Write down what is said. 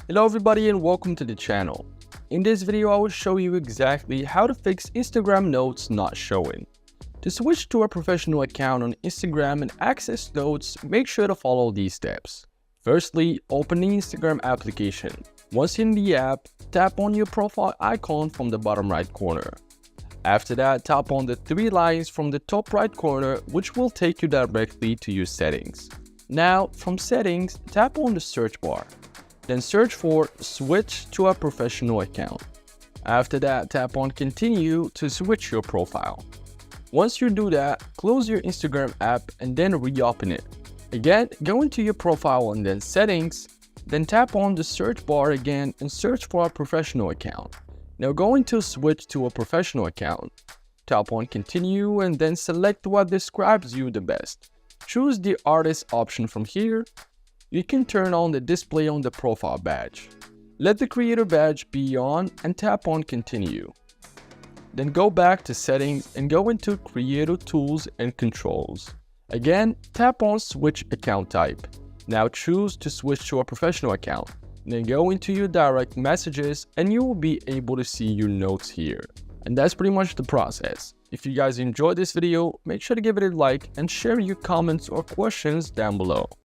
Hello everybody and welcome to the channel. In this video I will show you exactly how to fix Instagram notes not showing. To switch to a professional account on Instagram and access notes, make sure to follow these steps. Firstly, open the Instagram application. Once in the app, tap on your profile icon from the bottom right corner. After that, tap on the three lines from the top right corner, which will take you directly to your settings. Now, from settings, tap on the search bar. Then search for switch to a professional account. After that, tap on continue to switch your profile. Once you do that, close your Instagram app and then reopen it. Again, go into your profile and then settings, then tap on the search bar again and search for a professional account. Now go into switch to a professional account. Tap on continue and then select what describes you the best. Choose the artist option from here. You can turn on the display on the profile badge. Let the creator badge be on and tap on continue. Then go back to settings and go into creator tools and controls. Again, tap on switch account type. Now choose to switch to a professional account. Then go into your direct messages and you will be able to see your notes here. And that's pretty much the process. If you guys enjoyed this video, make sure to give it a like and share your comments or questions down below.